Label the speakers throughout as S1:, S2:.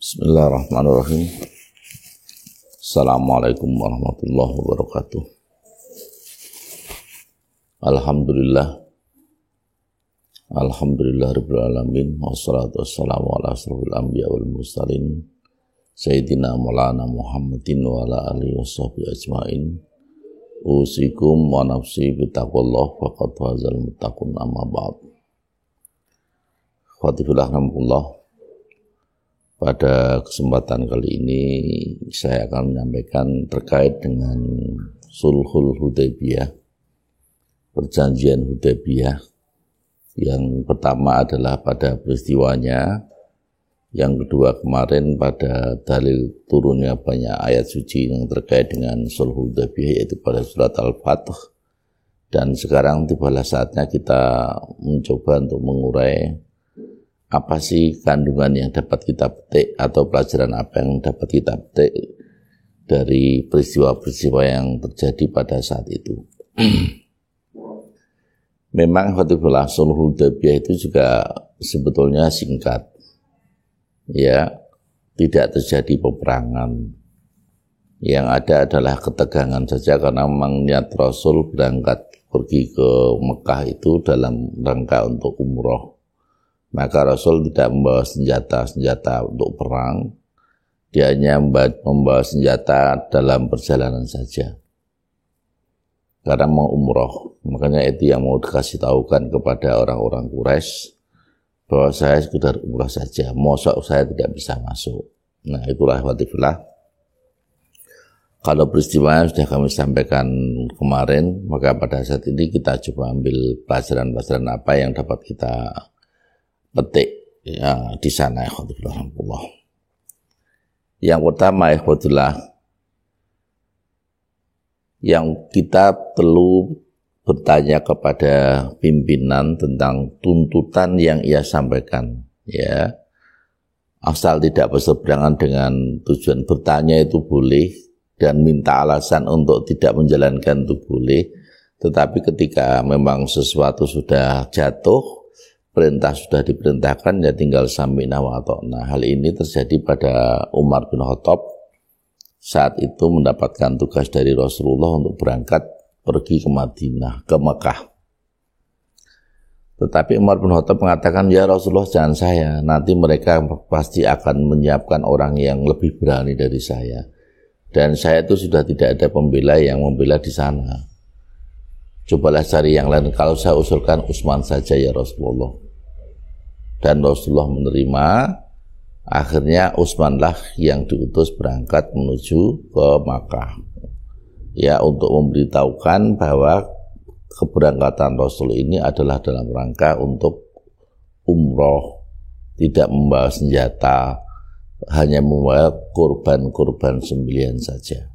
S1: Bismillahirrahmanirrahim. Assalamualaikum warahmatullahi wabarakatuh. Alhamdulillah rabbil alamin, wassalatu wassalamu ala asrofil anbiya wal mursalin Sayyidina Maulana Muhammadin wa ala alihi washabihi ajmain. Usikum wa nafsi bitaqwallah faqad fazal muttaqun, amma ba'd. Khawatifillah rahmatullah. Pada kesempatan kali ini saya akan menyampaikan terkait dengan Sulhul Hudaybiyah, perjanjian Hudaybiyah. Yang pertama adalah pada peristiwanya, yang kedua kemarin pada dalil turunnya banyak ayat suci yang terkait dengan Sulhul Hudaybiyah, yaitu pada surat Al-Fath. Dan sekarang tibalah saatnya kita mencoba untuk mengurai apa sih kandungan yang dapat kita petik atau pelajaran apa yang dapat kita petik dari peristiwa-peristiwa yang terjadi pada saat itu. Memang Fatihullah Sulhul Hudaybiyah itu juga sebetulnya singkat, ya, tidak terjadi peperangan. Yang ada adalah ketegangan saja, karena memang niat Rasul berangkat pergi ke Mekah itu dalam rangka untuk umroh. Maka Rasul tidak membawa senjata untuk perang, dia hanya membawa senjata dalam perjalanan saja, karena mau umroh. Makanya itu yang mau dikasih tahukan kepada orang-orang Quraisy, bahwa saya sekedar umroh saja, mosok saya tidak bisa masuk. Nah, itulah watifillah. Kalau peristiwanya sudah kami sampaikan kemarin, maka pada saat ini kita coba ambil pelajaran-pelajaran apa yang dapat kita petik ya di sana. Yang pertama, yang kita perlu bertanya kepada pimpinan tentang tuntutan yang ia sampaikan, ya. Asal tidak berseberangan dengan tujuan. Bertanya itu boleh, dan minta alasan untuk tidak menjalankan itu boleh, tetapi ketika memang sesuatu sudah jatuh, perintah sudah diperintahkan, ya tinggal sami'na wa ata'na. Hal ini terjadi pada Umar bin Khattab saat itu mendapatkan tugas dari Rasulullah untuk berangkat pergi ke Madinah, ke Mekah. Tetapi Umar bin Khattab mengatakan, ya Rasulullah, jangan saya, nanti mereka pasti akan menyiapkan orang yang lebih berani dari saya. Dan saya itu sudah tidak ada pembela yang membela di sana. Cobalah cari yang lain. Kalau saya usulkan Utsman saja ya Rasulullah. Dan Rasulullah menerima. Akhirnya Utsmanlah yang diutus berangkat menuju ke Makkah, ya, untuk memberitahukan bahwa keberangkatan Rasul ini adalah dalam rangka untuk umroh, tidak membawa senjata, hanya membawa kurban-kurban sembelihan saja.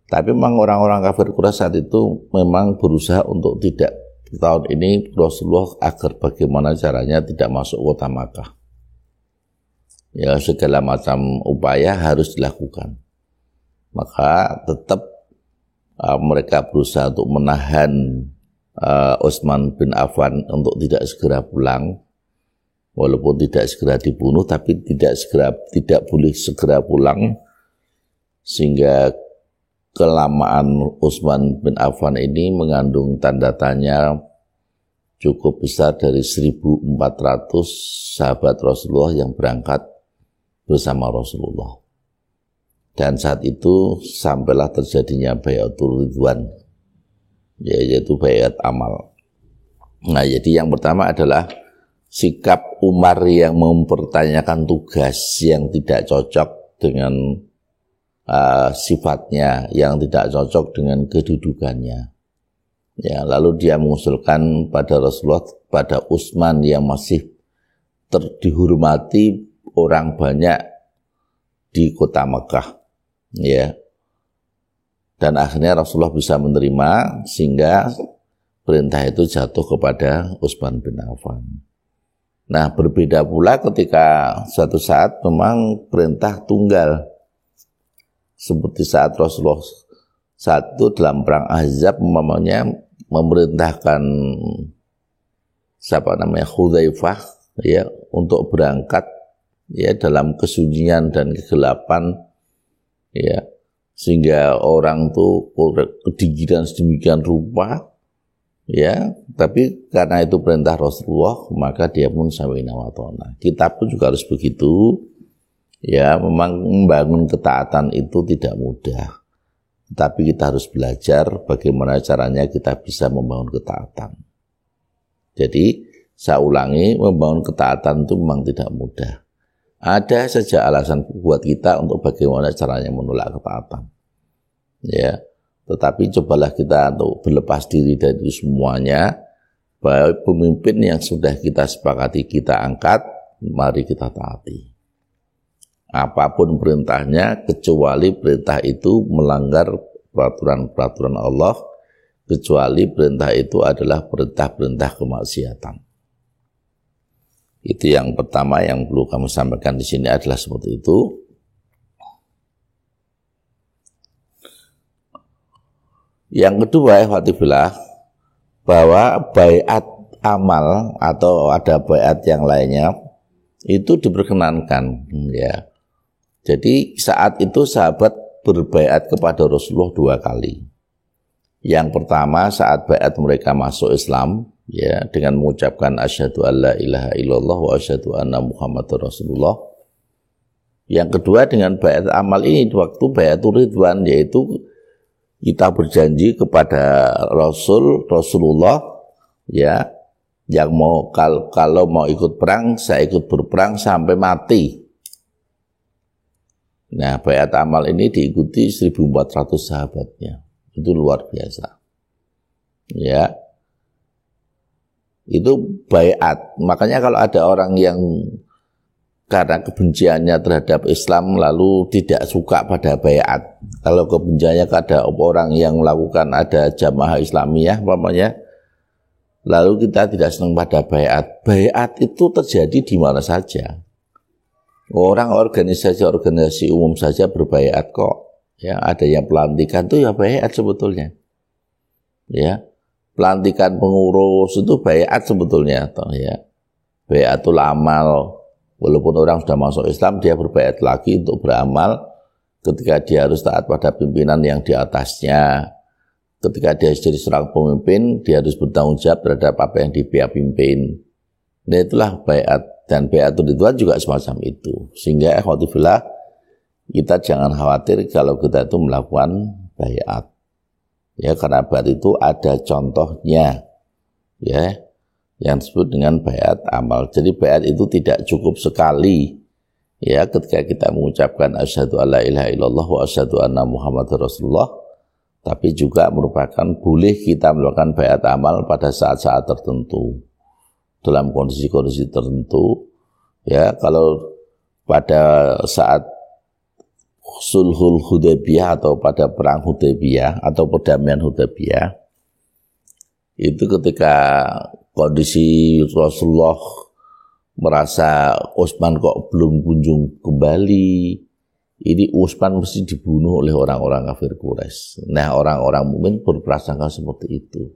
S1: Tapi memang orang-orang kafir Quraisy saat itu memang berusaha untuk tidak, tahun ini Rasulullah agar bagaimana caranya tidak masuk kota Makkah. Ya, segala macam upaya harus dilakukan. Maka tetap mereka berusaha untuk menahan Utsman bin Affan untuk tidak segera pulang. Walaupun tidak segera dibunuh, tapi tidak boleh segera pulang, sehingga kelamaan Utsman bin Affan ini mengandung tanda tanya cukup besar dari 1.400 sahabat Rasulullah yang berangkat bersama Rasulullah. Dan saat itu sampailah terjadinya Bai'atul Ridwan, yaitu baiat amal. Nah, jadi yang pertama adalah sikap Umar yang mempertanyakan tugas yang tidak cocok dengan sifatnya, yang tidak cocok dengan kedudukannya. Ya, lalu dia mengusulkan pada Rasulullah, pada Utsman yang masih dihormati orang banyak di kota Mekah, ya. Dan akhirnya Rasulullah bisa menerima, sehingga perintah itu jatuh kepada Utsman bin Affan. Nah, berbeda pula ketika suatu saat memang perintah tunggal, seperti saat Rasulullah saat itu dalam perang Ahzab umpamanya memerintahkan Hudzaifah, ya, untuk berangkat ya, dalam kesunyian dan kegelapan, ya, sehingga orang tuh ketinggian sedemikian rupa, ya, tapi karena itu perintah Rasulullah, maka dia pun sami'na wa ata'na. Kita pun juga harus begitu, ya. Memang membangun ketaatan itu tidak mudah, tapi kita harus belajar bagaimana caranya kita bisa membangun ketaatan. Jadi saya ulangi, membangun ketaatan itu memang tidak mudah. Ada saja alasan buat kita untuk bagaimana caranya menolak ketaatan, ya. Tetapi cobalah kita untuk berlepas diri dari semuanya. Bahwa pemimpin yang sudah kita sepakati kita angkat, mari kita taati. Apapun perintahnya, kecuali perintah itu melanggar peraturan-peraturan Allah, kecuali perintah itu adalah perintah-perintah kemaksiatan. Itu yang pertama yang perlu kami sampaikan di sini adalah seperti itu. Yang kedua, ikhwatifillah, bahwa baiat amal atau ada baiat yang lainnya itu diperkenankan, ya. Jadi saat itu sahabat berbaiat kepada Rasulullah 2 kali. Yang pertama saat baiat mereka masuk Islam, ya, dengan mengucapkan asyhadu alla ilaha illallah wa asyhadu anna muhammadar rasulullah. Yang kedua dengan baiat amal ini waktu baiatur ridwan, yaitu kita berjanji kepada Rasulullah, ya, yang mau kalau mau ikut perang, saya ikut berperang sampai mati. Nah, baiat amal ini diikuti 1.400 sahabatnya. Itu luar biasa, ya. Itu baiat. Makanya kalau ada orang yang karena kebenciannya terhadap Islam lalu tidak suka pada baiat, kalau kebenciannya kepada orang yang melakukan ada jamaah Islamiyah umpamanya, lalu kita tidak senang pada baiat. Baiat itu terjadi di mana saja. Orang organisasi umum saja berbaiat kok. Ya, ada yang pelantikan itu ya baiat sebetulnya. Ya, pelantikan pengurus itu baiat sebetulnya, toh, ya. Baiatul amal, walaupun orang sudah masuk Islam, dia berbaiat lagi untuk beramal ketika dia harus taat pada pimpinan yang di atasnya. Ketika dia jadi seorang pemimpin, dia harus bertanggung jawab terhadap apa yang dia pimpin. Nah, itulah baiat, dan baiatul ridwan juga semacam itu. Sehingga ikhwatifillah, kita jangan khawatir kalau kita itu melakukan baiat, ya, karena baiat itu ada contohnya, ya, yang disebut dengan baiat amal. Jadi baiat itu tidak cukup sekali, ya, ketika kita mengucapkan asyhadu alla ilaha illallah wa asyhadu anna muhammadar rasulullah, tapi juga merupakan boleh kita melakukan baiat amal pada saat-saat tertentu, dalam kondisi-kondisi tertentu, ya. Kalau pada saat Sulhul Hudaybiyah atau pada perang Hudaybiyah atau perdamaian Hudaybiyah, itu ketika kondisi Rasulullah merasa Utsman kok belum kunjung kembali, ini Utsman mesti dibunuh oleh orang-orang kafir Quraisy. Nah, orang-orang mukmin berprasangka seperti itu.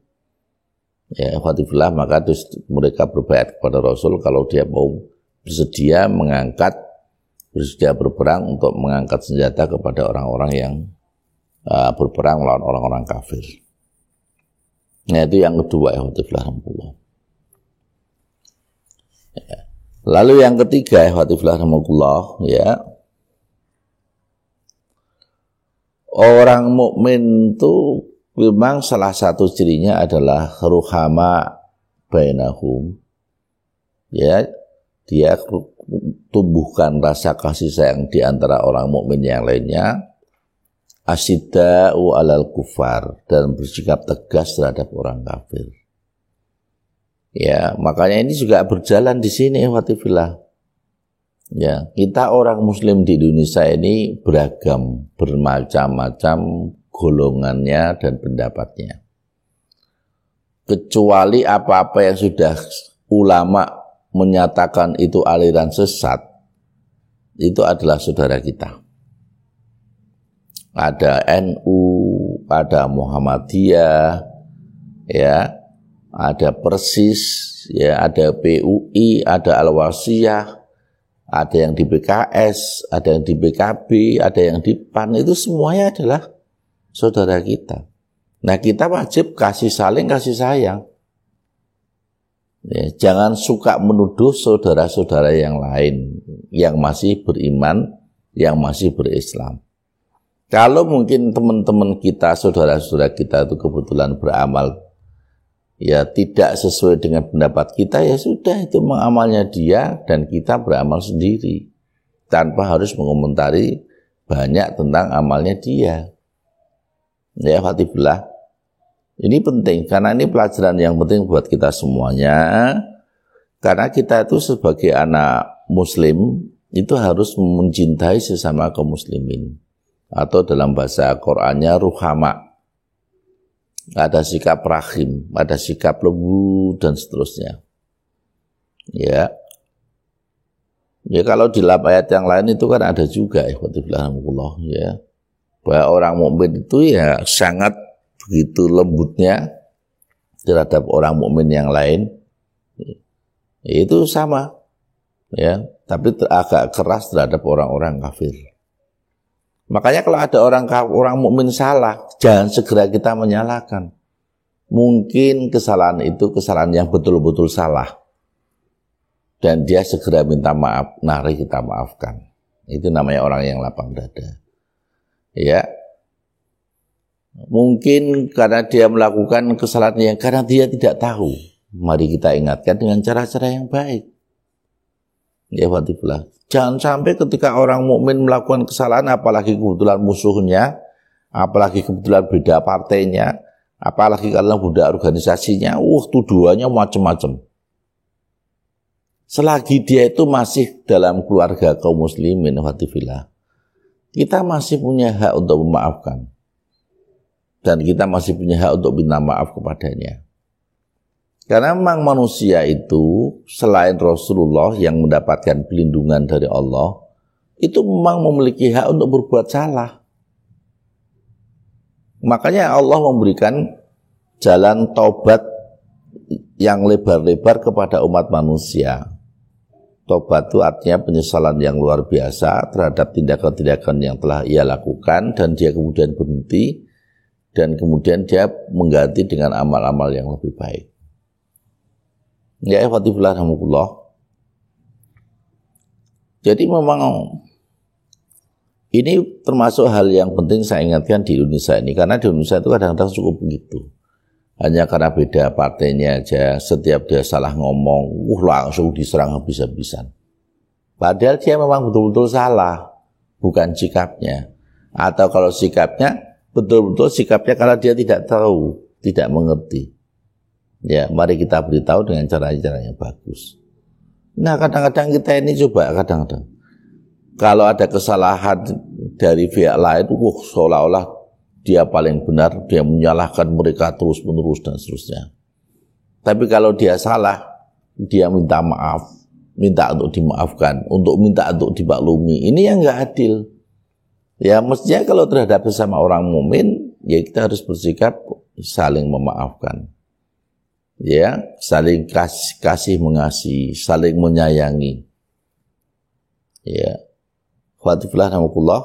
S1: Ya, ikhwatifillah, maka mereka berbaiat kepada Rasul kalau dia mau bersedia bersedia berperang untuk mengangkat senjata kepada orang-orang yang berperang melawan orang-orang kafir. Nah, itu yang kedua, alhamdulillah. Ya. Lalu yang ketiga, alhamdulillah, ya, orang mukmin itu memang salah satu cirinya adalah ruhama bainahum, ya, dia tumbuhkan rasa kasih sayang di antara orang mukmin yang lainnya, asyidda'u 'alal kufar, dan bersikap tegas terhadap orang kafir. Ya, makanya ini juga berjalan di sini, watifillah. Ya, kita orang muslim di Indonesia ini beragam, bermacam-macam golongannya dan pendapatnya. Kecuali apa-apa yang sudah ulama menyatakan itu aliran sesat, itu adalah saudara kita. Ada NU, ada Muhammadiyah, ya, ada Persis, ya, ada PUI, ada Al-Wasiyah, ada yang di PKS, ada yang di PKB, ada yang di PAN, itu semuanya adalah saudara kita. Nah, kita wajib saling kasih sayang. Ya, jangan suka menuduh saudara-saudara yang lain yang masih beriman, yang masih berislam. Kalau mungkin teman-teman kita, saudara-saudara kita itu kebetulan beramal ya tidak sesuai dengan pendapat kita, ya sudah, itu mengamalnya dia dan kita beramal sendiri tanpa harus mengomentari banyak tentang amalnya dia. Ya, Fatihullah. Ini penting karena ini pelajaran yang penting buat kita semuanya. Karena kita itu sebagai anak muslim itu harus mencintai sesama kaum muslimin. Atau dalam bahasa Qur'annya ruhama. Ada sikap rahim, ada sikap lembut dan seterusnya. Ya. Ya, kalau di ayat yang lain itu kan ada juga ya. Bahwa orang mukmin itu ya sangat begitu lembutnya terhadap orang mukmin yang lain. Itu sama. Ya, tapi agak keras terhadap orang-orang kafir. Makanya kalau ada orang mukmin salah, jangan segera kita menyalahkan. Mungkin kesalahan itu kesalahan yang betul-betul salah. Dan dia segera minta maaf, mari kita maafkan. Itu namanya orang yang lapang dada. Ya. Mungkin karena dia melakukan kesalahan yang karena dia tidak tahu. Mari kita ingatkan dengan cara-cara yang baik. Ya, Fatihullah. Jangan sampai ketika orang mukmin melakukan kesalahan, apalagi kebetulan musuhnya, apalagi kebetulan beda partainya, apalagi kalau beda organisasinya, tuduhannya macam-macam. Selagi dia itu masih dalam keluarga kaum muslimin, Fatihullah, kita masih punya hak untuk memaafkan. Dan kita masih punya hak untuk minta maaf kepadanya. Karena memang manusia itu selain Rasulullah yang mendapatkan pelindungan dari Allah, itu memang memiliki hak untuk berbuat salah. Makanya Allah memberikan jalan taubat yang lebar-lebar kepada umat manusia. Taubat itu artinya penyesalan yang luar biasa terhadap tindakan-tindakan yang telah ia lakukan dan dia kemudian berhenti dan kemudian dia mengganti dengan amal-amal yang lebih baik. Ya, Fatihullah. Jadi memang ini termasuk hal yang penting saya ingatkan di Indonesia ini. Karena di Indonesia itu kadang-kadang cukup begitu. Hanya karena beda partainya aja, setiap dia salah ngomong, langsung diserang habis-habisan. Padahal dia memang betul-betul salah, bukan sikapnya. Atau kalau sikapnya, betul-betul sikapnya karena dia tidak tahu, tidak mengerti. Ya, mari kita beritahu dengan cara-cara yang bagus. Nah, kadang-kadang kita ini coba kadang-kadang kalau ada kesalahan dari pihak lain, seolah-olah dia paling benar, dia menyalahkan mereka terus-menerus dan seterusnya. Tapi kalau dia salah, dia minta maaf, minta untuk dimaafkan, minta untuk dimaklumi. Ini yang enggak adil. Ya, mestinya kalau terhadap sesama orang mukmin, ya kita harus bersikap saling memaafkan. Ya, saling kasih mengasihi, saling menyayangi. Ya. Fatihullah.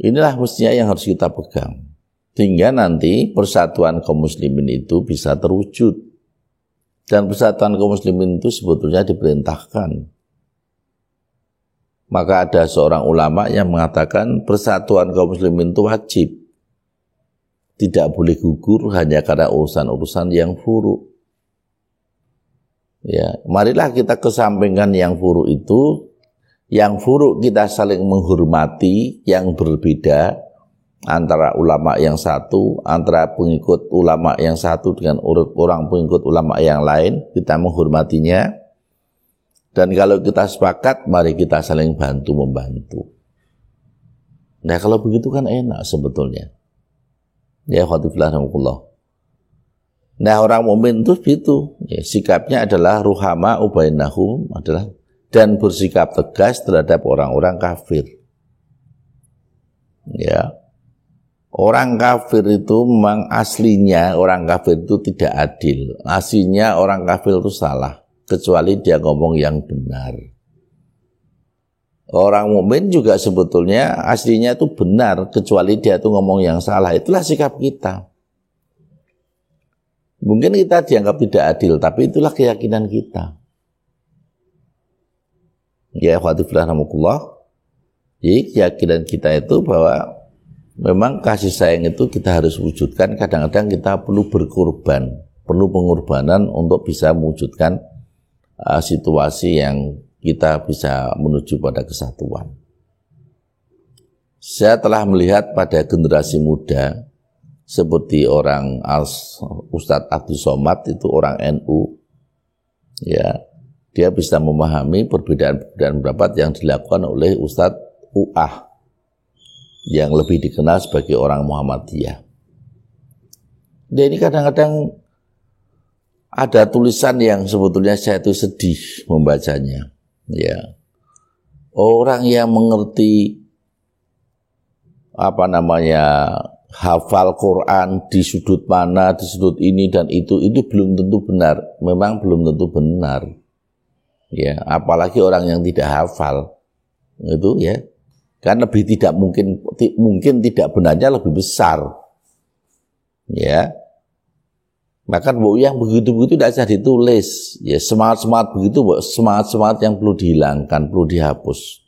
S1: Inilah mestinya yang harus kita pegang. Sehingga nanti persatuan kaum muslimin itu bisa terwujud. Dan persatuan kaum muslimin itu sebetulnya diperintahkan. Maka ada seorang ulama yang mengatakan persatuan kaum muslimin itu wajib. Tidak boleh gugur hanya karena urusan-urusan yang buruk. Ya, marilah kita kesampingkan yang buruk itu. Yang buruk kita saling menghormati yang berbeda antara ulama yang satu, antara pengikut ulama yang satu dengan orang pengikut ulama yang lain, kita menghormatinya. Dan kalau kita sepakat, mari kita saling bantu-membantu. Nah, kalau begitu kan enak sebetulnya. Ya, Fatihullah. Nah, orang mukmin itu gitu. Ya, sikapnya adalah ruhama ubainahum, adalah dan bersikap tegas terhadap orang-orang kafir. Ya. Orang kafir itu memang aslinya orang kafir itu tidak adil. Aslinya orang kafir itu salah, kecuali dia ngomong yang benar. Orang mukmin juga sebetulnya aslinya itu benar, kecuali dia tuh ngomong yang salah. Itulah sikap kita. Mungkin kita dianggap tidak adil, tapi itulah keyakinan kita. Ya khawatifillah rahmatullah. Jadi keyakinan kita itu bahwa memang kasih sayang itu kita harus wujudkan. Kadang-kadang kita perlu berkorban, perlu pengorbanan untuk bisa mewujudkan situasi yang kita bisa menuju pada kesatuan. Saya telah melihat pada generasi muda seperti orang Ustadz Abdus Somad, itu orang NU, ya, dia bisa memahami perbedaan-perbedaan pendapat yang dilakukan oleh Ustadz UAH yang lebih dikenal sebagai orang Muhammadiyah. Dia ini kadang-kadang ada tulisan yang sebetulnya saya itu sedih membacanya. Ya, orang yang mengerti hafal Quran di sudut mana, di sudut ini dan itu belum tentu benar. Memang belum tentu benar. Ya, apalagi orang yang tidak hafal itu, ya, kan lebih tidak mungkin tidak benarnya lebih besar. Ya. Maka yang begitu-begitu tidak bisa ditulis. Ya, semangat-semangat begitu, semangat-semangat yang perlu dihilangkan, perlu dihapus.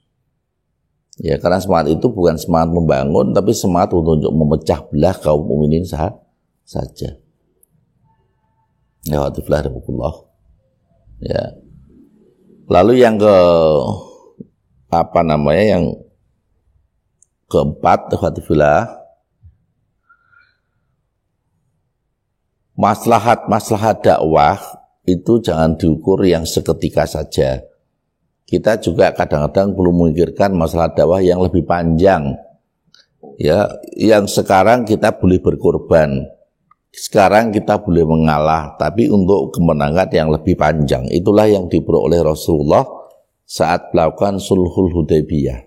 S1: Ya, karena semangat itu bukan semangat membangun, tapi semangat untuk memecah belah kaum mukminin saja. Ya, alhamdulillah. Ya. Lalu yang yang keempat, alhamdulillah, maslahat dakwah itu jangan diukur yang seketika saja. Kita juga kadang-kadang perlu memikirkan masalah dakwah yang lebih panjang. Ya, yang sekarang kita boleh berkorban. Sekarang kita boleh mengalah, tapi untuk kemenangan yang lebih panjang. Itulah yang diperoleh Rasulullah saat melakukan Sulhul Hudaybiyah.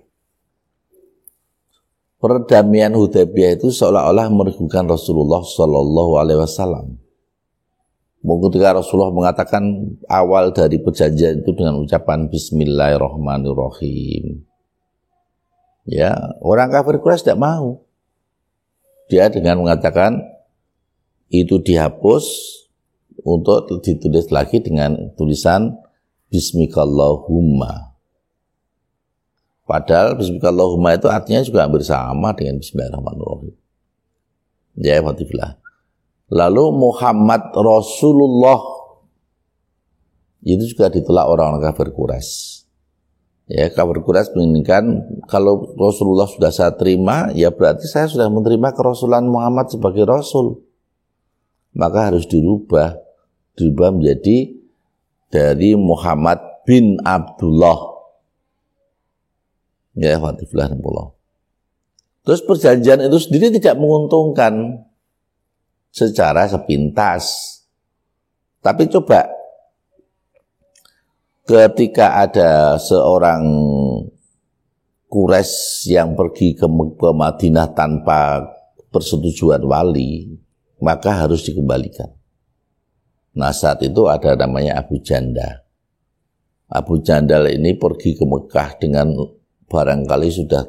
S1: Perdamaian Hudaybiyah itu seolah-olah merugikan Rasulullah Shallallahu Alaihi Wasallam. Ketika Rasulullah mengatakan awal dari perjanjian itu dengan ucapan Bismillahirrahmanirrahim. Ya, orang kafir Quraisy tidak mau. Dia dengan mengatakan itu dihapus untuk ditulis lagi dengan tulisan Bismikallahumma. Padahal Bismikallahumma itu artinya juga hampir sama dengan Bismillahirrahmanirrahim. Ya, alhamdulillah. Lalu Muhammad Rasulullah itu juga ditolak orang-orang kafir Quraisy. Ya, kafir Quraisy menginginkan kalau Rasulullah sudah saya terima, ya berarti saya sudah menerima kerasulan Muhammad sebagai Rasul. Maka harus dirubah menjadi dari Muhammad bin Abdullah. Ya, alhamdulillah. Terus perjanjian itu sendiri tidak menguntungkan secara sepintas. Tapi coba ketika ada seorang Quraisy yang pergi ke Madinah tanpa persetujuan wali, maka harus dikembalikan. Nah, saat itu ada namanya Abu Jandal. Abu Jandal ini pergi ke Mekah dengan barangkali sudah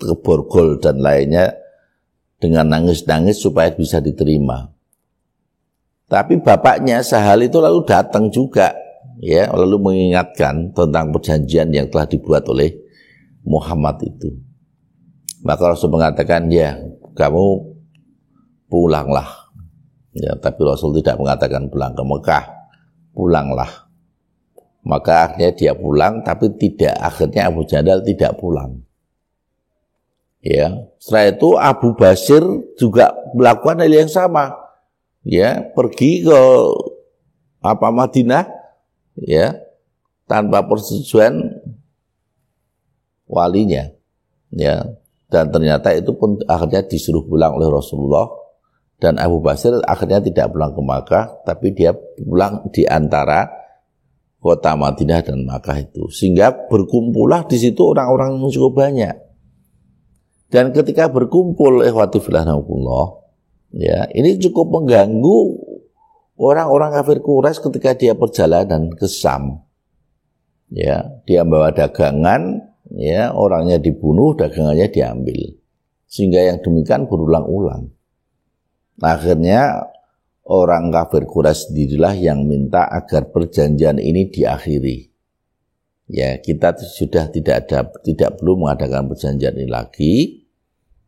S1: keborgol dan lainnya, dengan nangis-nangis supaya bisa diterima. Tapi bapaknya Sahal itu lalu datang juga, ya, lalu mengingatkan tentang perjanjian yang telah dibuat oleh Muhammad itu. Maka Rasul mengatakan, ya, kamu pulanglah. Ya, tapi Rasul tidak mengatakan pulang ke Mekah, pulanglah. Maka akhirnya dia pulang, tapi akhirnya Abu Jandal tidak pulang. Ya, setelah itu Abu Basir juga melakukan hal yang sama. Ya, pergi ke Madinah, ya, tanpa persetujuan walinya. Ya, dan ternyata itu pun akhirnya disuruh pulang oleh Rasulullah, dan Abu Basir akhirnya tidak pulang ke Makkah, tapi dia pulang di antara kota Madinah dan Makkah itu. Sehingga berkumpullah di situ orang-orang yang cukup banyak. Dan ketika berkumpul ya, ini cukup mengganggu orang-orang kafir Quraisy ketika dia perjalanan ke Syam. Ya, dia membawa dagangan, ya orangnya dibunuh, dagangannya diambil. Sehingga yang demikian berulang-ulang. Akhirnya orang kafir Quraisy sendirilah yang minta agar perjanjian ini diakhiri. Ya, kita sudah tidak perlu mengadakan perjanjian ini lagi.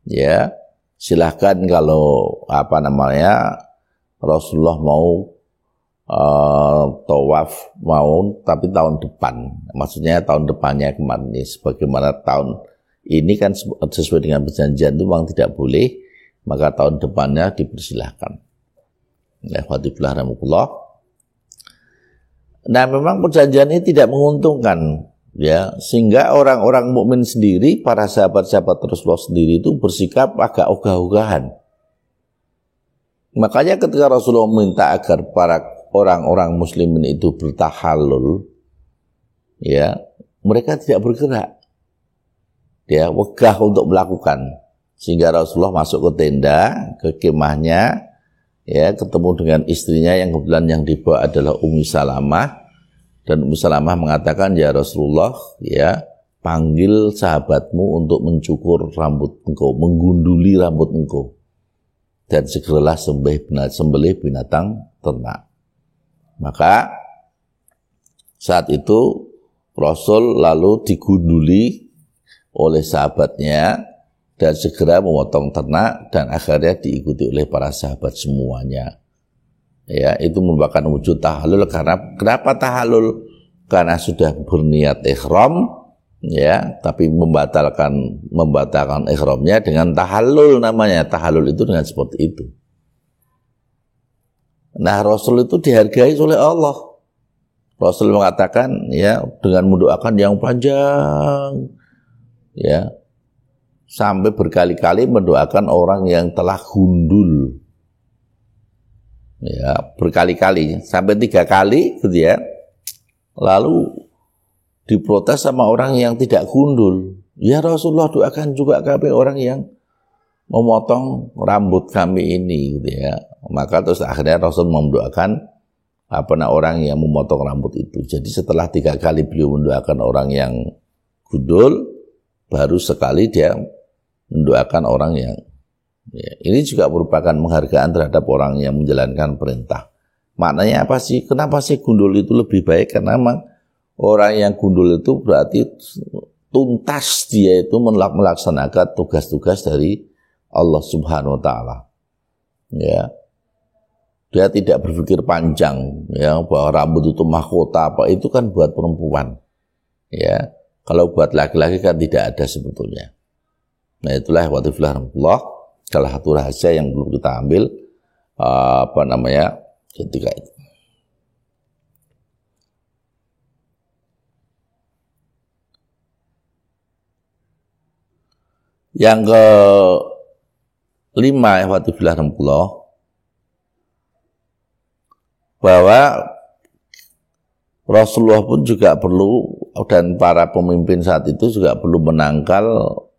S1: Ya, silahkan kalau Rasulullah mau tawaf tapi tahun depan. Maksudnya tahun depannya kemarin ini, sebagaimana tahun ini kan sesuai dengan perjanjian itu memang tidak boleh, maka tahun depannya dipersilahkan. Nah, memang perjanjian ini tidak menguntungkan, ya, sehingga orang-orang mukmin sendiri, para sahabat-sahabat Rasulullah sendiri itu bersikap agak ogah-ogahan. Makanya ketika Rasulullah minta agar para orang-orang muslimin itu bertahallul, ya, mereka tidak bergerak. Ya, wegah untuk melakukan. Sehingga Rasulullah masuk ke tenda, ke kemahnya, ya, ketemu dengan istrinya yang kebetulan yang dibawa adalah Ummu Salamah, dan Ummu Salamah mengatakan, ya Rasulullah, ya, panggil sahabatmu untuk mencukur rambut engkau, menggunduli rambut engkau, dan segeralah sembelih binatang ternak. Maka saat itu Rasul lalu digunduli oleh sahabatnya dan segera memotong ternak, dan akhirnya diikuti oleh para sahabat semuanya. Ya, itu merupakan wujud tahallul. Karena kenapa tahallul? Karena sudah berniat ihram, ya, tapi membatalkan ihramnya dengan tahallul namanya. Tahallul itu dengan seperti itu. Nah, Rasul itu dihargai oleh Allah. Rasul mengatakan, ya, dengan mendoakan yang panjang, ya, sampai berkali-kali mendoakan orang yang telah gundul, ya, berkali-kali, sampai 3 kali gitu ya. Lalu diprotes sama orang yang tidak gundul, ya Rasulullah, doakan juga kami orang yang memotong rambut kami ini gitu ya. Maka terus akhirnya Rasul mendoakan orang yang memotong rambut itu. Jadi setelah 3 kali beliau mendoakan orang yang gundul, baru sekali dia mendoakan orang yang, ya, ini juga merupakan penghargaan terhadap orang yang menjalankan perintah. Maknanya apa sih? Kenapa sih gundul itu lebih baik? Karena memang orang yang gundul itu berarti tuntas dia itu melaksanakan tugas-tugas dari Allah Subhanahu wa taala. Ya. Dia tidak berpikir panjang, ya, bahwa rambut itu mahkota apa, itu kan buat perempuan. Ya. Kalau buat laki-laki kan tidak ada sebetulnya. Nah, itulah rahmatullah, salah satu rahasia yang belum kita ambil ketika itu. Yang kelima, rahmatullah, bahwa Rasulullah pun juga perlu, dan para pemimpin saat itu juga perlu menangkal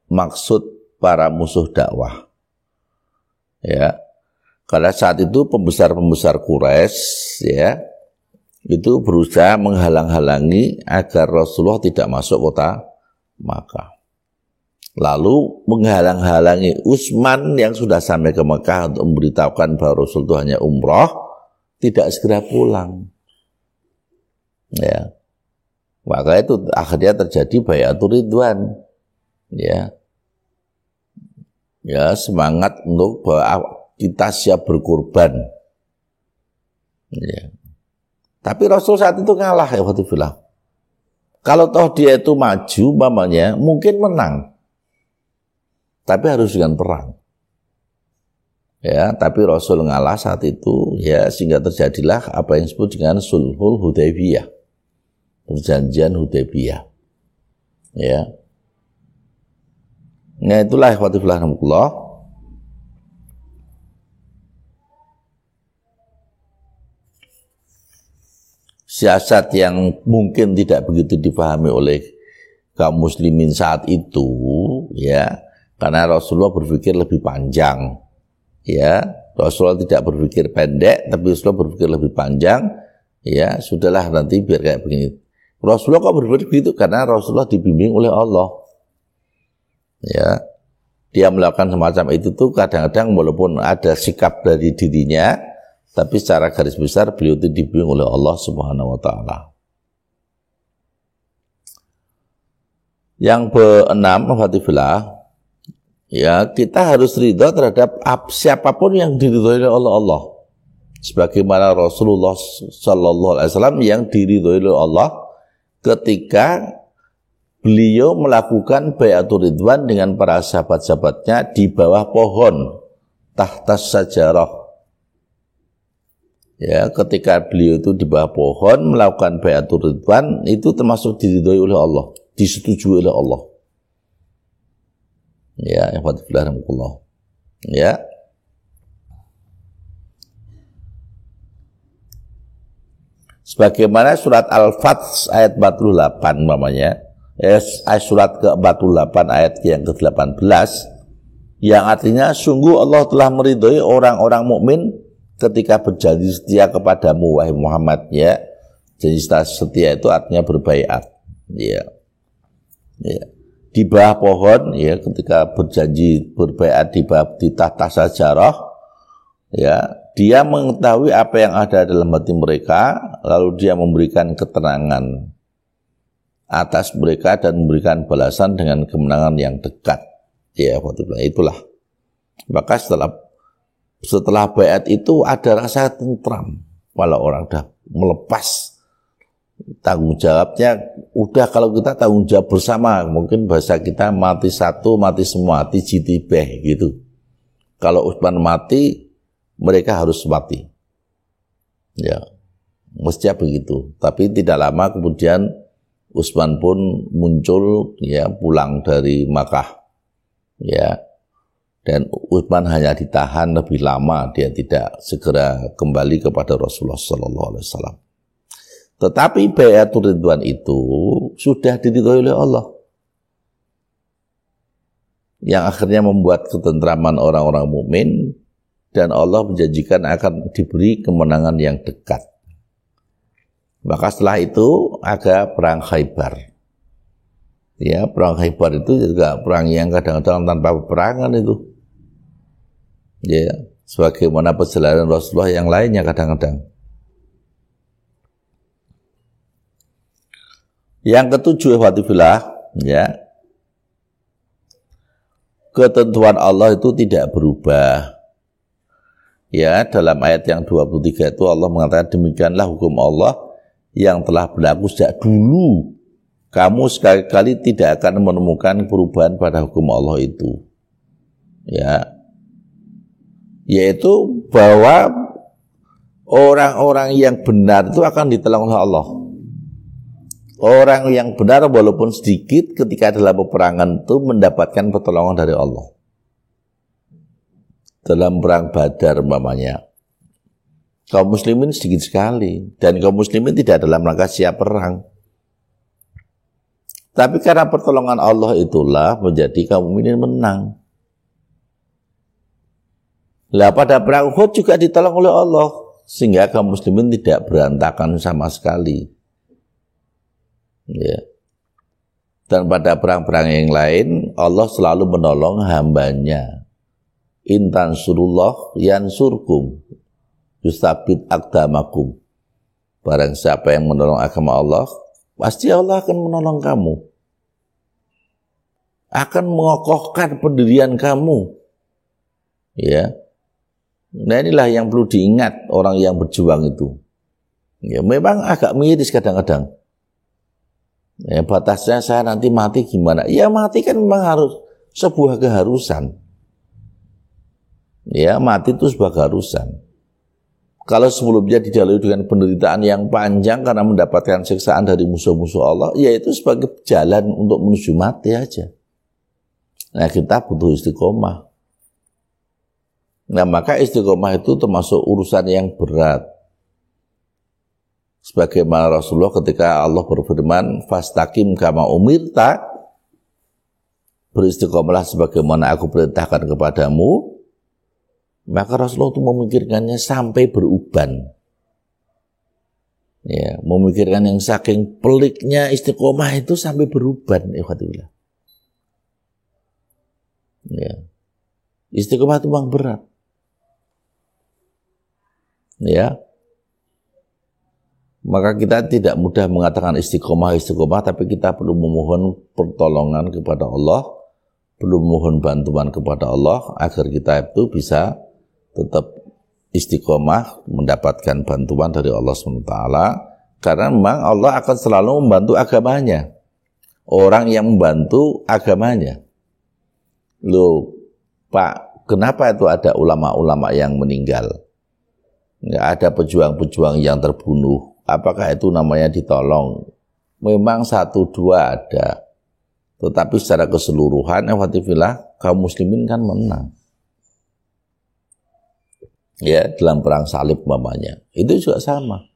S1: maksud para musuh dakwah. Ya. Karena saat itu pembesar-pembesar Quraisy, ya, itu berusaha menghalang-halangi agar Rasulullah tidak masuk kota Makkah. Lalu menghalang-halangi Utsman yang sudah sampai ke Makkah untuk memberitahukan bahwa Rasul itu hanya umrah, tidak segera pulang. Ya. Maka itu akhirnya terjadi Bai'atul Ridwan. Ya. Ya, semangat untuk bahwa kita siap berkorban. Ya. Tapi Rasul saat itu ngalah, ya Fatihullah. Kalau toh dia itu maju, umpamanya mungkin menang. Tapi harus dengan perang. Ya, tapi Rasul ngalah saat itu, ya, sehingga terjadilah apa yang disebut dengan Sulhul Hudaybiyah. Perjanjian Hudaybiyah. Ya. Nah, itulah rahmatullah. Siasat yang mungkin tidak begitu dipahami oleh kaum muslimin saat itu, ya, karena Rasulullah berpikir lebih panjang. Ya, Rasulullah tidak berpikir pendek, tapi Rasulullah berpikir lebih panjang. Ya, sudahlah nanti biar kayak begini. Rasulullah kok berpikir begitu? Karena Rasulullah dibimbing oleh Allah. Ya, dia melakukan semacam itu tuh kadang-kadang walaupun ada sikap dari dirinya, tapi secara garis besar beliau itu dibimbing oleh Allah Subhanahu wa taala. Yang keenam, Fatifillah, ya kita harus ridha terhadap siapapun yang diridhoi oleh Allah. Sebagaimana Rasulullah Sallallahu Alaihi Wasallam yang diridhoi oleh Allah ketika beliau melakukan bai'atul ridwan dengan para sahabat-sahabatnya di bawah pohon tahtas sajarah. Ya, ketika beliau itu di bawah pohon melakukan bai'atul ridwan, itu termasuk diridhoi oleh Allah, disetujui oleh Allah. Ya, alhamdulillah. Ya. Sebagaimana surat Al-Fath ayat 48 namanya, surat ke-48 ayat yang ke-18, yang artinya sungguh Allah telah meridhoi orang-orang mukmin ketika berjanji setia kepadamu wahai Muhammad. Ya, janji setia itu artinya berbaiat. Ya. Ya. Di bawah pohon, ya, ketika berjanji berbaiat di tahta sajarah, ya, dia mengetahui apa yang ada dalam hati mereka, lalu dia memberikan keterangan atas mereka dan memberikan balasan dengan kemenangan yang dekat. Ya, itulah. Maka setelah baiat itu ada rasa tentram. Kalau orang sudah melepas tanggung jawabnya, udah kalau kita tanggung jawab bersama, mungkin bahasa kita mati satu, mati semua, mati jitibeh gitu. Kalau Utsman mati, mereka harus mati. Ya, mestinya begitu. Tapi tidak lama kemudian Utsman pun muncul, ya, pulang dari Makkah. Ya. Dan Utsman hanya ditahan lebih lama, dia tidak segera kembali kepada Rasulullah sallallahu alaihi wasallam. Tetapi bai'atul ridwan itu sudah diridhoi oleh Allah, yang akhirnya membuat ketentraman orang-orang mukmin, dan Allah menjanjikan akan diberi kemenangan yang dekat. Maka setelah itu ada perang Khaybar. Ya, perang Khaybar itu juga perang yang kadang-kadang tanpa peperangan itu. Ya, sebagaimana perjalanan Rasulullah yang lainnya kadang-kadang. Yang ketujuh, ikhwatifillah, ya, ketentuan Allah itu tidak berubah. Ya, dalam ayat yang 23 itu Allah mengatakan demikianlah hukum Allah yang telah berlaku sejak dulu. Kamu sekali-kali tidak akan menemukan perubahan pada hukum Allah itu. Ya, yaitu bahwa orang-orang yang benar itu akan ditolong oleh Allah. Orang yang benar walaupun sedikit ketika dalam peperangan itu mendapatkan pertolongan dari Allah. Dalam perang Badar umpamanya, kaum muslimin sedikit sekali, dan kaum muslimin tidak dalam rangka siap perang. Tapi karena pertolongan Allah itulah menjadi kaum mukminin menang. Lah pada perang Uhud juga ditolong oleh Allah, sehingga kaum muslimin tidak berantakan sama sekali. Ya. Dan pada perang-perang yang lain Allah selalu menolong hambanya. Intan surullah yansurkum yustabit aqdamakum. Barang siapa yang menolong agama Allah, pasti Allah akan menolong kamu, akan mengokohkan pendirian kamu. Ya. Nah, inilah yang perlu diingat orang yang berjuang itu. Ya, memang agak miris kadang-kadang. Ya, batasnya saya nanti mati gimana? Ya, mati kan memang harus sebuah keharusan. Ya, mati itu sebuah keharusan. Kalau sebelumnya didahului dengan penderitaan yang panjang karena mendapatkan siksaan dari musuh-musuh Allah, ya itu sebagai jalan untuk menuju mati aja. Nah, kita butuh istiqomah. Nah, maka istiqomah itu termasuk urusan yang berat. Sebagaimana Rasulullah ketika Allah berfirman, "Fastaqim kama umirta," beristiqomahlah sebagaimana aku perintahkan kepadamu. Maka Rasulullah itu memikirkannya sampai beruban. Ya, memikirkan yang saking peliknya istiqomah itu sampai beruban, ikhwatillah. Ya. Istiqomah itu memang berat. Ya. Maka kita tidak mudah mengatakan istiqomah, tapi kita perlu memohon pertolongan kepada Allah, perlu memohon bantuan kepada Allah agar kita itu bisa tetap istiqomah, mendapatkan bantuan dari Allah SWT. Karena memang Allah akan selalu membantu agamanya. Orang yang membantu agamanya. Loh, Pak, kenapa itu ada ulama-ulama yang meninggal? Nggak ada pejuang-pejuang yang terbunuh. Apakah itu namanya ditolong? Memang 1-2 ada. Tetapi secara keseluruhan, kaum muslimin kan menang. Ya, dalam perang salib umpamanya. Itu juga sama.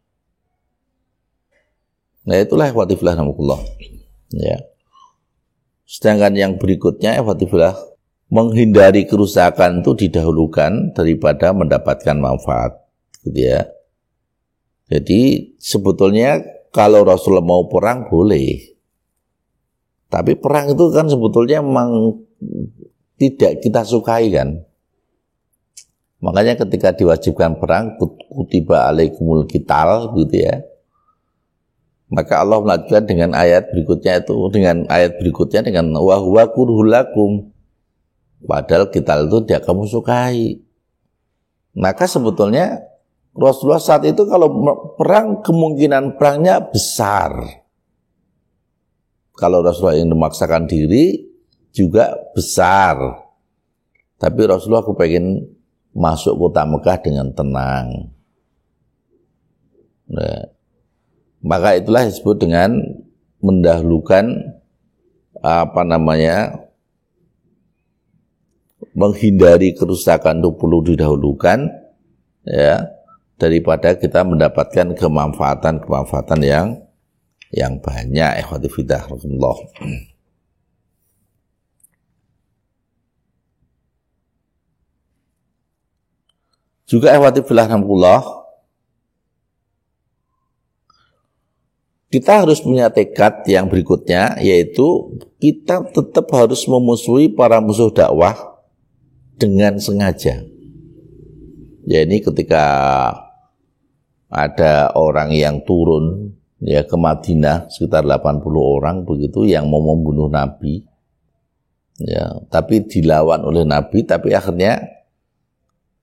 S1: Nah, itulah namukullah. Ya. Sedangkan yang berikutnya, menghindari kerusakan itu didahulukan daripada mendapatkan manfaat. Gitu ya. Jadi sebetulnya kalau Rasulullah mau perang boleh. Tapi perang itu kan sebetulnya memang tidak kita sukai kan. Makanya ketika diwajibkan perang, kutiba alaikumul qital gitu ya. Maka Allah melanjutkan dengan ayat berikutnya dengan wa huwa kurhul lakum. Padahal qital itu tidak kamu sukai. Maka sebetulnya Rasulullah saat itu kalau perang, kemungkinan perangnya besar. Kalau Rasulullah ingin memaksakan diri juga besar. Tapi Rasulullah kepengen masuk kota Mekah dengan tenang. Nah, maka itulah disebut dengan mendahulukan menghindari kerusakan itu perlu didahulukan ya, daripada kita mendapatkan kemanfaatan yang banyak. Ikhwati fillah. Juga ikhwati fillah, kita harus punya tekad yang berikutnya, yaitu kita tetap harus memusuhi para musuh dakwah dengan sengaja. Ya, ini ketika ada orang yang turun ya ke Madinah sekitar 80 orang begitu yang mau membunuh Nabi. Ya, tapi dilawan oleh Nabi, tapi akhirnya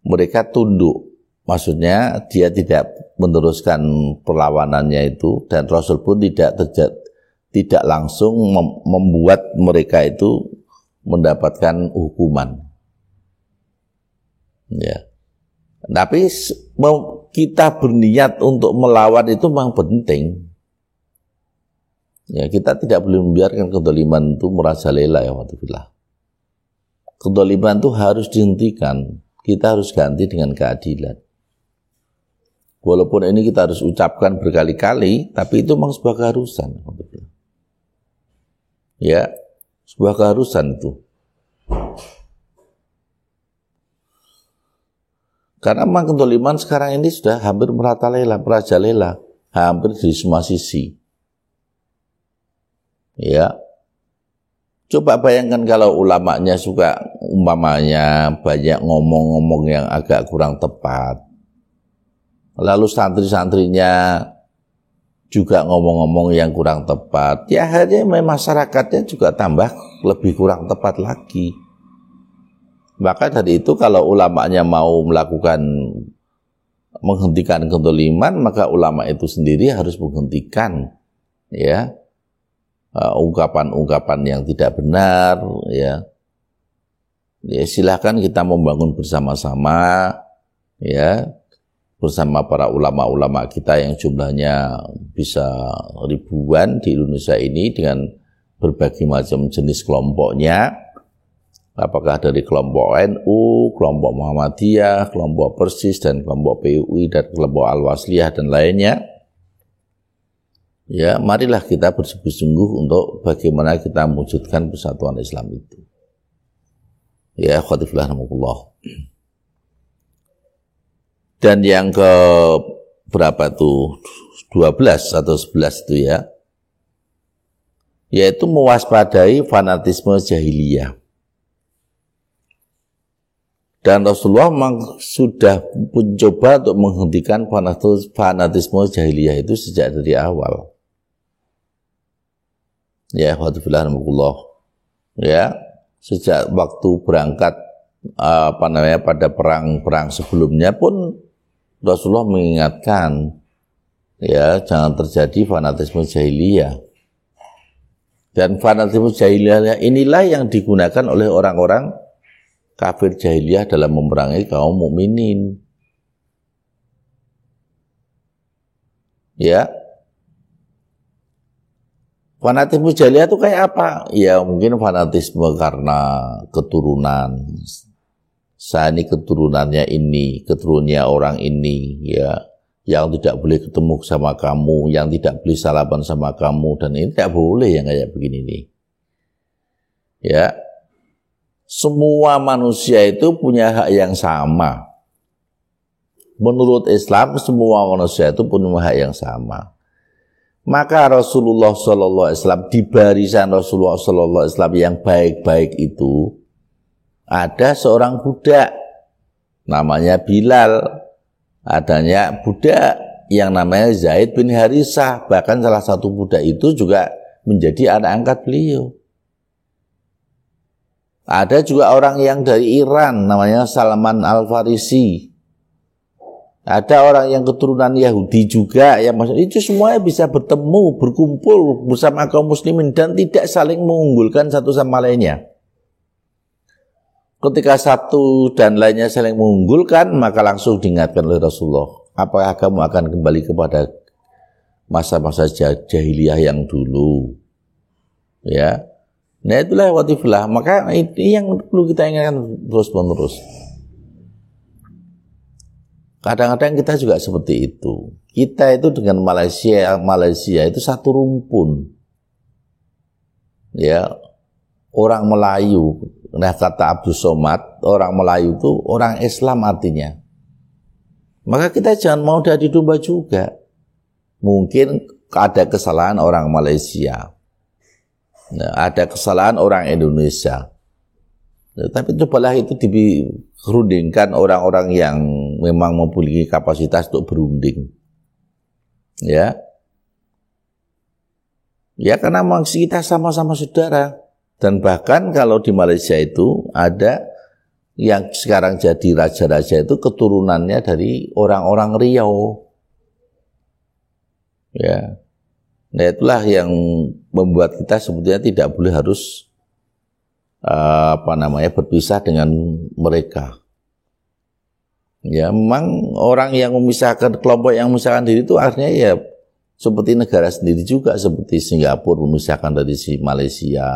S1: mereka tunduk. Maksudnya dia tidak meneruskan perlawanannya itu, dan Rasul pun tidak langsung membuat mereka itu mendapatkan hukuman. Ya. Tapi kita berniat untuk melawan itu memang penting. Ya, kita tidak boleh membiarkan kedzaliman itu merajalela ya wadubillah. Kedzaliman itu harus dihentikan. Kita harus ganti dengan keadilan. Walaupun ini kita harus ucapkan berkali-kali, tapi itu memang sebuah keharusan. Ya, sebuah keharusan itu. Karena memang kedzaliman sekarang ini sudah hampir merajalela, hampir di semua sisi. Ya, coba bayangkan kalau ulamanya suka umpamanya banyak ngomong-ngomong yang agak kurang tepat, lalu santri-santrinya juga ngomong-ngomong yang kurang tepat, ya akhirnya masyarakatnya juga tambah lebih kurang tepat lagi. Maka dari itu kalau ulamanya mau menghentikan kedzaliman, maka ulama itu sendiri harus menghentikan ya ungkapan-ungkapan yang tidak benar ya. Ya, silahkan kita membangun bersama-sama ya, bersama para ulama-ulama kita yang jumlahnya bisa ribuan di Indonesia ini dengan berbagai macam jenis kelompoknya. Apakah dari kelompok NU, kelompok Muhammadiyah, kelompok Persis, dan kelompok PUI, dan kelompok Al-Wasliyah, dan lainnya. Ya, marilah kita bersungguh-sungguh untuk bagaimana kita mewujudkan persatuan Islam itu. Ya, khawatifillah namukullah. Dan yang ke berapa itu? 12 atau 11 itu ya. Yaitu mewaspadai fanatisme jahiliyah. Dan Rasulullah memang sudah mencoba untuk menghentikan fanatisme jahiliyah itu sejak dari awal. Ya, alhamdulillah. Ya, sejak waktu berangkat pada perang sebelumnya pun Rasulullah mengingatkan, ya, jangan terjadi fanatisme jahiliyah. Dan fanatisme jahiliyah inilah yang digunakan oleh orang-orang kafir jahiliyah dalam memerangi kaum mukminin. Ya. Fanatisme jahiliyah itu kayak apa? Ya mungkin fanatisme karena keturunan. Saya ini keturunannya ini, keturunannya orang ini, ya. Yang tidak boleh ketemu sama kamu, yang tidak boleh salaman sama kamu, dan ini tidak boleh yang kayak begini nih. Ya. Semua manusia itu punya hak yang sama. Menurut Islam, semua manusia itu punya hak yang sama. Maka Rasulullah SAW, di barisan Rasulullah SAW yang baik-baik itu, ada seorang budak, namanya Bilal. Adanya budak yang namanya Zaid bin Harisah. Bahkan salah satu budak itu juga menjadi anak angkat beliau. Ada juga orang yang dari Iran, namanya Salman Al-Farisi. Ada orang yang keturunan Yahudi juga, yang itu semuanya bisa bertemu, berkumpul bersama kaum muslimin dan tidak saling mengunggulkan satu sama lainnya. Ketika satu dan lainnya saling mengunggulkan, maka langsung diingatkan oleh Rasulullah, apakah kamu akan kembali kepada masa-masa jahiliyah yang dulu? Ya. Nah itulah watiflah. Maka ini yang perlu kita ingatkan terus-menerus. Kadang-kadang kita juga seperti itu. Kita itu dengan Malaysia itu satu rumpun. Ya, orang Melayu. Nah kata Abdul Somad, orang Melayu itu orang Islam artinya. Maka kita jangan mau jadi domba juga. Mungkin ada kesalahan orang Malaysia. Nah, ada kesalahan orang Indonesia. Nah, tapi cobalah itu dikerundingkan orang-orang yang memang memiliki kapasitas untuk berunding. Ya. Ya karena memang kita sama-sama saudara. Dan bahkan kalau di Malaysia itu ada yang sekarang jadi raja-raja itu keturunannya dari orang-orang Riau. Ya. Nah itulah yang membuat kita sebetulnya tidak boleh harus berpisah dengan mereka. Ya memang orang yang memisahkan, kelompok yang memisahkan diri itu artinya ya seperti negara sendiri juga, seperti Singapura memisahkan dari si Malaysia.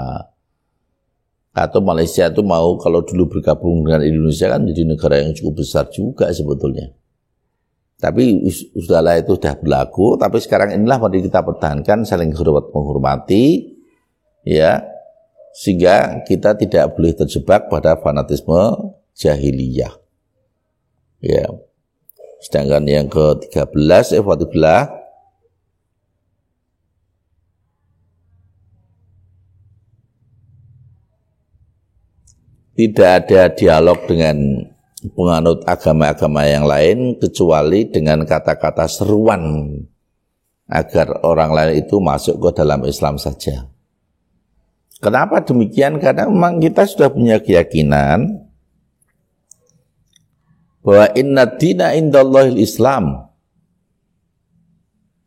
S1: Atau Malaysia itu mau kalau dulu bergabung dengan Indonesia kan jadi negara yang cukup besar juga sebetulnya. Tapi sudahlah itu sudah berlaku, tapi sekarang inilah mari kita pertahankan saling menghormati, ya, sehingga kita tidak boleh terjebak pada fanatisme jahiliyah. Ya. Sedangkan yang ke-13 Fatihlah, tidak ada dialog dengan penganut agama-agama yang lain kecuali dengan kata-kata seruan agar orang lain itu masuk ke dalam Islam saja. Kenapa demikian? Karena memang kita sudah punya keyakinan bahwa inna dina indallahil Islam,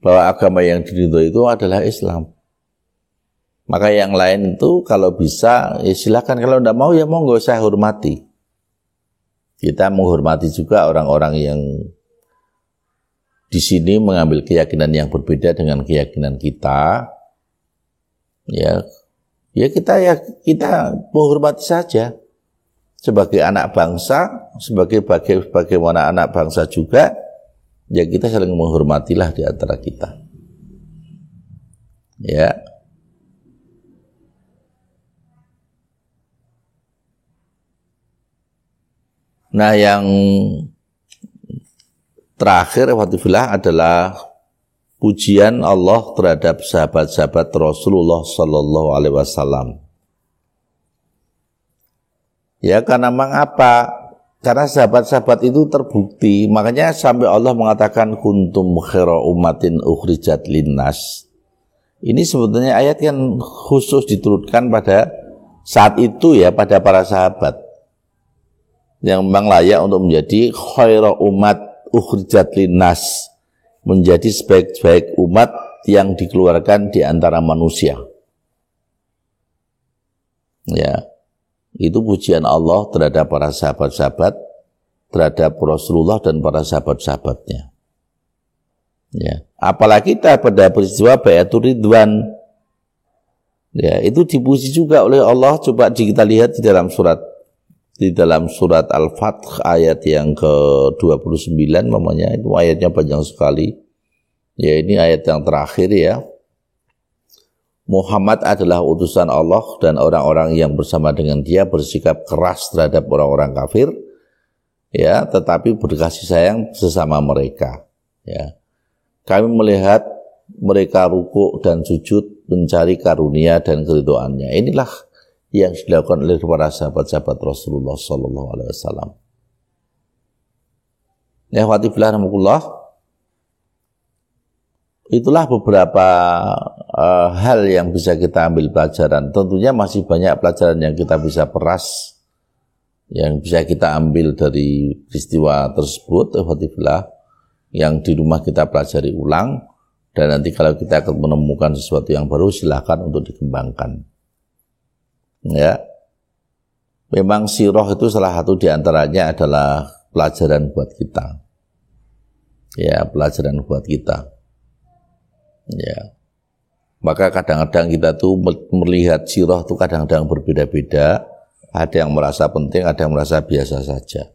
S1: bahwa agama yang diridhoi itu adalah Islam. Maka yang lain itu kalau bisa ya silakan, kalau tidak mau ya monggo saya hormati. Kita menghormati juga orang-orang yang di sini mengambil keyakinan yang berbeda dengan keyakinan kita. Ya kita menghormati saja sebagai anak bangsa, bagaimana anak bangsa juga. Ya kita saling menghormatilah di antara kita. Ya. Nah yang terakhir adalah pujian Allah terhadap sahabat-sahabat Rasulullah Sallallahu Alaihi Wasallam. Ya karena memang apa? Karena sahabat-sahabat itu terbukti, makanya sampai Allah mengatakan kuntum khaira ummatin ukhrijat linnas. Ini sebetulnya ayat yang khusus diturunkan pada saat itu ya, pada para sahabat yang memang layak untuk menjadi khaira umat ukhrijat linnas, menjadi sebaik-baik umat yang dikeluarkan di antara manusia. Ya. Itu pujian Allah terhadap para sahabat-sahabat, terhadap Rasulullah dan para sahabat-sahabatnya. Ya, apalagi kita pada peristiwa Baiatur Ridwan. Ya, itu dipuji juga oleh Allah. Coba kita lihat di dalam surat Al-Fath ayat yang ke-29 namanya, itu ayatnya panjang sekali. Ya, ini ayat yang terakhir ya. Muhammad adalah utusan Allah dan orang-orang yang bersama dengan dia bersikap keras terhadap orang-orang kafir, ya, tetapi berkasih sayang sesama mereka. Ya, kami melihat mereka rukuk dan sujud mencari karunia dan keridhaannya. Inilah yang dilakukan oleh para sahabat-sahabat Rasulullah Sallallahu Alaihi Wasallam. Ya, itulah beberapa hal yang bisa kita ambil pelajaran. Tentunya masih banyak pelajaran yang kita bisa peras, yang bisa kita ambil dari peristiwa tersebut, yang di rumah kita pelajari ulang, dan nanti kalau kita akan menemukan sesuatu yang baru, silakan untuk dikembangkan. Ya, memang sirah itu salah satu diantaranya adalah pelajaran buat kita. Ya, pelajaran buat kita. Ya, maka kadang-kadang kita tuh melihat sirah tuh kadang-kadang berbeda-beda. Ada yang merasa penting, ada yang merasa biasa saja.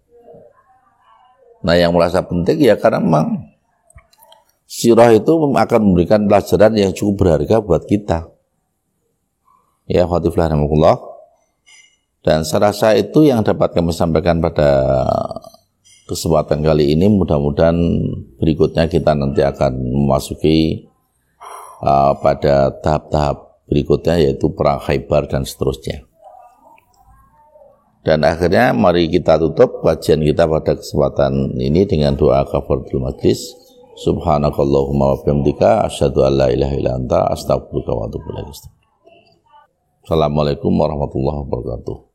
S1: Nah, yang merasa penting ya karena memang sirah itu akan memberikan pelajaran yang cukup berharga buat kita. Ya, khawatifullah. Dan saya rasa itu yang dapat kami sampaikan pada kesempatan kali ini. Mudah-mudahan berikutnya kita nanti akan memasuki pada tahap-tahap berikutnya, yaitu perang Khaybar dan seterusnya. Dan akhirnya mari kita tutup kajian kita pada kesempatan ini dengan doa kafaratul majlis. Subhanakallahumma wa bihamdika asyhadu an la ilaha illa anta astaghfiruka wa atubu ilaik. Assalamualaikum warahmatullahi wabarakatuh.